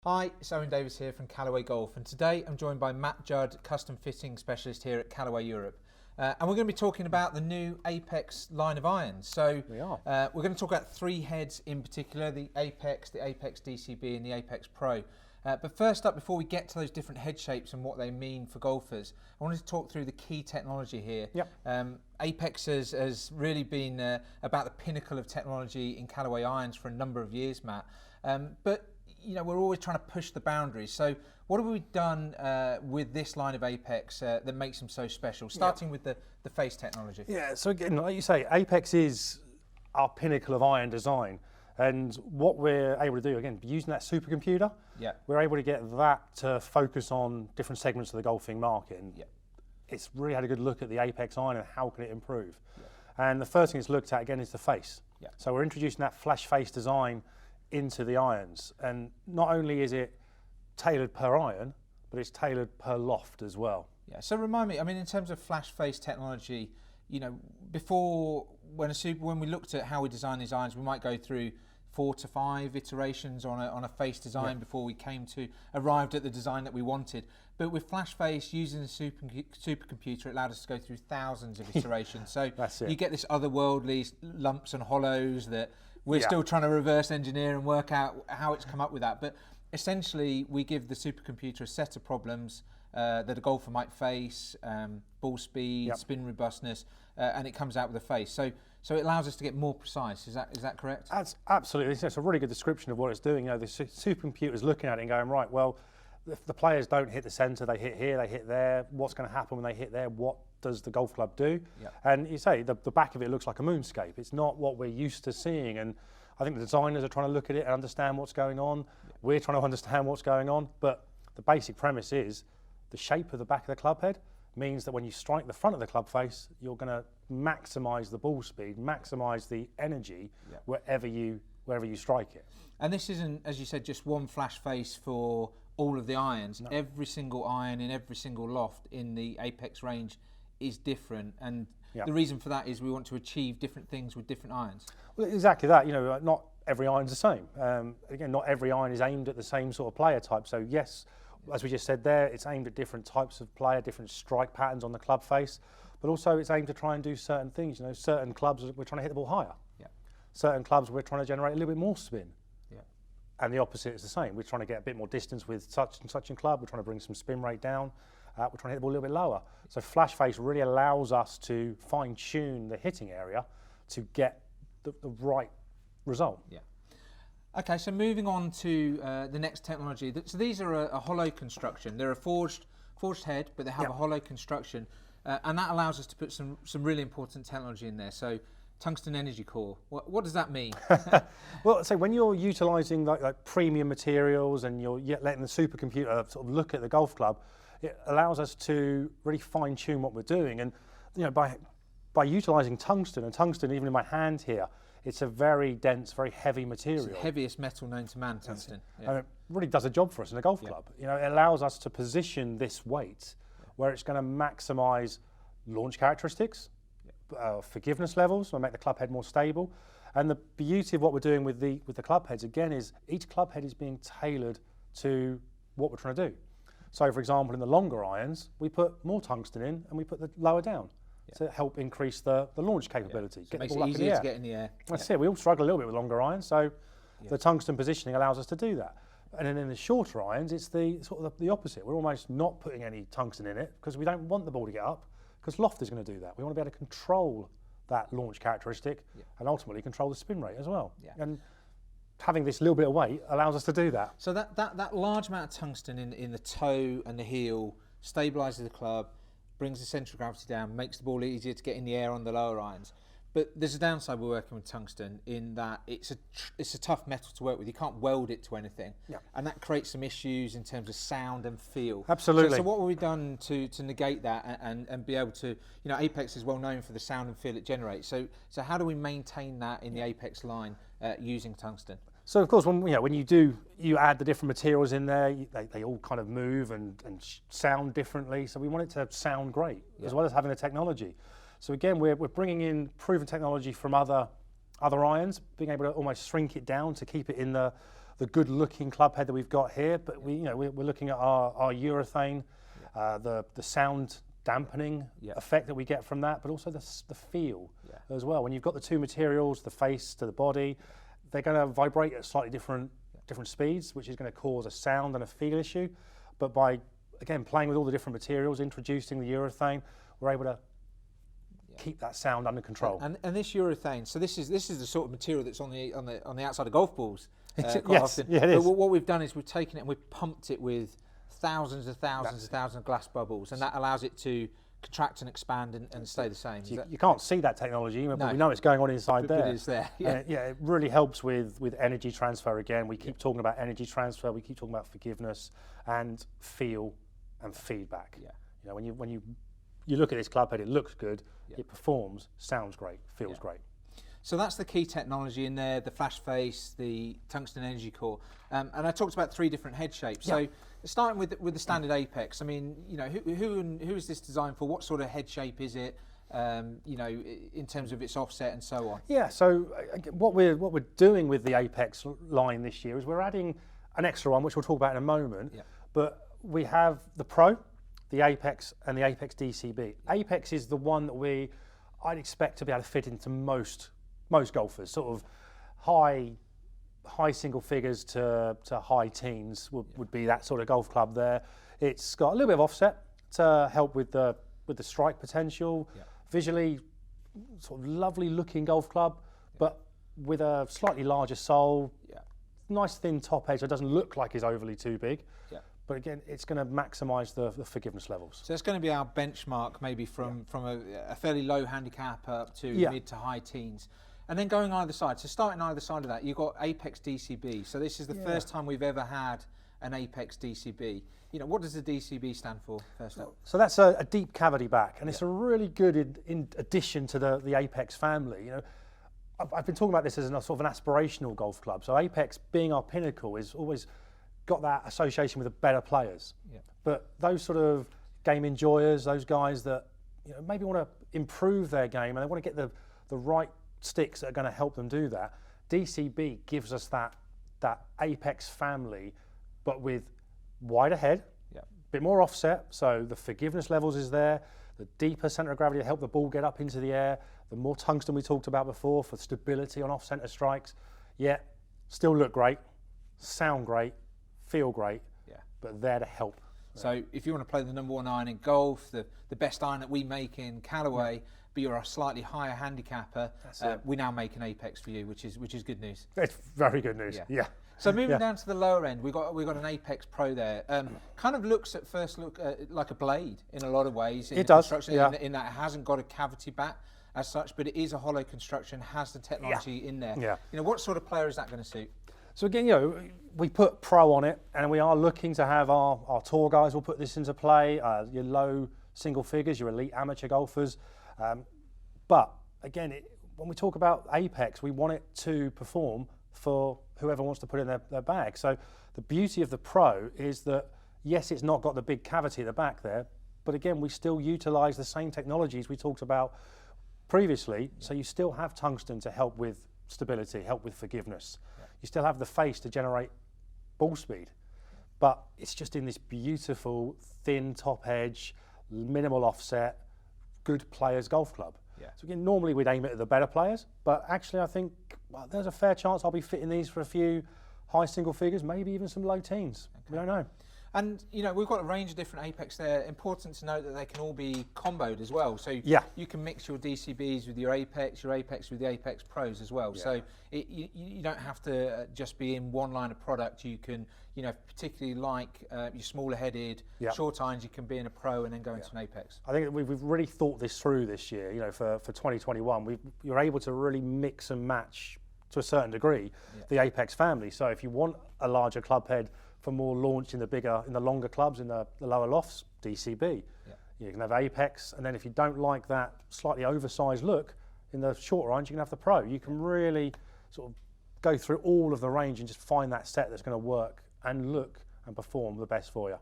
Hi, it's Owen Davis here from Callaway Golf, and today I'm joined by Matt Judd, custom fitting specialist here at Callaway Europe. And we're going to be talking about the new Apex line of irons. So We are. We're going to talk about three heads in particular, the Apex DCB and the Apex Pro. But first up, before we get to those different head shapes and what they mean for golfers, I wanted to talk through the key technology here. Yep. Apex has really been about the pinnacle of technology in Callaway irons for a number of years, Matt. But you know, we're always trying to push the boundaries. So what have we done with this line of Apex that makes them so special? Starting with the face technology. Yeah, so again, like you say, Apex is our pinnacle of iron design. And what we're able to do, again, using that supercomputer, we're able to get that to focus on different segments of the golfing market. And it's really had a good look at the Apex iron and how can it improve. And the first thing it's looked at, again, is the face. So we're introducing that flash face design into the irons, and not only is it tailored per iron, but it's tailored per loft as well. So remind me, I mean, in terms of flash face technology, you know, before when we looked at how we design these irons, we might go through 4 to 5 iterations on a face design before we arrived at the design that we wanted. But with flash face, using the supercomputer, it allowed us to go through thousands of iterations. So you get this otherworldly lumps and hollows that we're still trying to reverse engineer and work out how it's come up with that. But essentially, we give the supercomputer a set of problems that a golfer might face, ball speed, spin robustness, and it comes out with a face. So it allows us to get more precise. Is that correct? That's absolutely. It's a really good description of what it's doing. You know, the supercomputer is looking at it and going, right, well, if the players don't hit the centre, they hit here, they hit there. What's going to happen when they hit there? What does the golf club do? And you say the back of it looks like a moonscape. It's not what we're used to seeing. And I think the designers are trying to look at it and understand what's going on. We're trying to understand what's going on. But the basic premise is the shape of the back of the club head means that when you strike the front of the club face, you're going to maximise the ball speed, maximise the energy wherever you strike it. And this isn't, as you said, just one flash face for all of the irons. No. Every single iron in every single loft in the Apex range is different, and the reason for that is we want to achieve different things with different irons. Well, exactly that. You know, not every iron's the same. Again, not every iron is aimed at the same sort of player type. So yes, as we just said there, it's aimed at different types of player, different strike patterns on the club face, but also it's aimed to try and do certain things. You know, certain clubs we're trying to hit the ball higher. Certain clubs we're trying to generate a little bit more spin. And the opposite is the same. We're trying to get a bit more distance with such and such a club. We're trying to bring some spin rate down. We're trying to hit the ball a little bit lower. So flash face really allows us to fine tune the hitting area to get the right result. Okay, so moving on to the next technology. So these are a hollow construction. They're a forged head, but they have a hollow construction, and that allows us to put some really important technology in there. So tungsten energy core. What does that mean? Well, so when you're utilising like premium materials and you're letting the supercomputer sort of look at the golf club, it allows us to really fine tune what we're doing. And you know, by utilising tungsten, and tungsten, even in my hand here, it's a very dense, very heavy material. It's the heaviest metal known to man, tungsten. And it really does a job for us in a golf club. You know, it allows us to position this weight where it's going to maximise launch characteristics, forgiveness levels, will make the club head more stable. And the beauty of what we're doing with the club heads again is each club head is being tailored to what we're trying to do. So for example, in the longer irons, we put more tungsten in and we put the lower down to help increase the launch capability. So it makes it easier to get in the air. That's it. We all struggle a little bit with longer irons, so the tungsten positioning allows us to do that. And then in the shorter irons, it's the sort of the opposite. We're almost not putting any tungsten in it because we don't want the ball to get up, because loft is going to do that. We want to be able to control that launch characteristic and ultimately control the spin rate as well. And having this little bit of weight allows us to do that. So that large amount of tungsten in the toe and the heel stabilises the club, brings the centre of gravity down, makes the ball easier to get in the air on the lower irons. But there's a downside we're working with tungsten in that it's a tough metal to work with. You can't weld it to anything, and that creates some issues in terms of sound and feel. Absolutely. So what have we done to negate that and be able to, you know, Apex is well known for the sound and feel it generates. So how do we maintain that in the Apex line using tungsten? So of course, when you add the different materials in there, they all kind of move and sound differently. So we want it to sound great as well as having the technology. So again, we're bringing in proven technology from other irons, being able to almost shrink it down to keep it in the the good-looking club head that we've got here, but we're looking at our urethane, the sound dampening effect that we get from that, but also the feel as well. When you've got the two materials, the face to the body, they're going to vibrate at slightly different speeds, which is going to cause a sound and a feel issue. But by, again, playing with all the different materials, introducing the urethane, we're able to keep that sound under control. And this urethane, so this is the sort of material that's on the outside of golf balls quite yes, often. yeah, it is. But what we've done is we've taken it and we've pumped it with thousands of glass bubbles, and that allows it to contract and expand and stay the same. You can't see that technology, but we know it's going on inside there. But it is there. It really helps with energy transfer. Again, we keep talking about energy transfer. We keep talking about forgiveness and feel and feedback. Yeah. When you look at this club head, it looks good. It performs, sounds great, feels great. So that's the key technology in there: the flash face, the tungsten energy core, and I talked about 3 different head shapes. So starting with the standard Apex, I mean, who is this designed for? What sort of head shape is it? In terms of its offset and so on. Yeah. So what we're doing with the Apex line this year is we're adding an extra one, which we'll talk about in a moment. Yeah. But we have the Pro, the Apex, and the Apex DCB. Apex is the one that I'd expect to be able to fit into most golfers, sort of high single figures to high teens would be that sort of golf club there. It's got a little bit of offset to help with the strike potential. Visually, sort of lovely looking golf club, but with a slightly larger sole. Nice thin top edge. It doesn't look like it's overly too big. But again, it's going to maximise the forgiveness levels. So it's going to be our benchmark, maybe from a fairly low handicap up to mid to high teens. And then going either side. So starting either side of that, you've got Apex DCB. So this is the first time we've ever had an Apex DCB. What does the DCB stand for, first up? So that's a deep cavity back, and it's a really good in addition to the Apex family. I've been talking about this as a sort of an aspirational golf club. So Apex, being our pinnacle, is always got that association with the better players. But those sort of game enjoyers, those guys that maybe want to improve their game and they want to get the right sticks that are going to help them do that, DCB gives us that Apex family, but with wider head, a bit more offset, so the forgiveness levels is there, the deeper centre of gravity to help the ball get up into the air, the more tungsten we talked about before for stability on off-centre strikes, yet still look great, sound great, feel great, but there to help. So if you want to play the number 1 iron in golf, the best iron that we make in Callaway, but you're a slightly higher handicapper, we now make an Apex for you, which is good news. It's very good news. Yeah. So moving down to the lower end, we got an Apex Pro there. Kind of looks at first look like a blade in a lot of ways. It does. In that it hasn't got a cavity back as such, but it is a hollow construction, has the technology in there. Yeah. What sort of player is that going to suit? So again, we put Pro on it, and we are looking to have our tour guys will put this into play. Your low single figures, your elite amateur golfers. But again, when we talk about Apex, we want it to perform for whoever wants to put it in their bag. So the beauty of the Pro is that, yes, it's not got the big cavity at the back there, but again, we still utilise the same technologies we talked about previously. So you still have tungsten to help with stability, help with forgiveness. You still have the face to generate ball speed, but it's just in this beautiful thin top edge, minimal offset, good players golf club. So again, normally we'd aim it at the better players, but actually I think there's a fair chance I'll be fitting these for a few high single figures, maybe even some low teens. We don't know. And we've got a range of different Apex there. Important to note that they can all be comboed as well. So you can mix your DCBs with your Apex with the Apex Pros as well. So you don't have to just be in one line of product. You can, particularly like your smaller headed, short irons, you can be in a Pro and then go into an Apex. I think we've really thought this through this year. For 2021, you're able to really mix and match to a certain degree the Apex family. So if you want a larger club head for more launch in the longer clubs, in the lower lofts, DCB. You can have Apex, and then if you don't like that slightly oversized look in the shorter irons, you can have the Pro. You can really sort of go through all of the range and just find that set that's going to work and look and perform the best for you.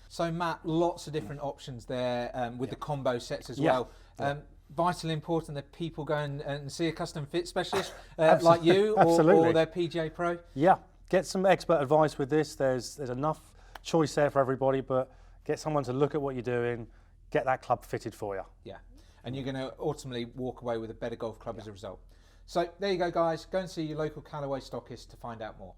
So Matt, lots of different options there with the combo sets as well. Vitally important that people go and see a custom fit specialist like you or their PGA Pro. get some expert advice with this. There's enough choice there for everybody, but get someone to look at what you're doing, get that club fitted for you. Yeah, and you're going to ultimately walk away with a better golf club as a result. So there you go, guys. Go and see your local Callaway stockist to find out more.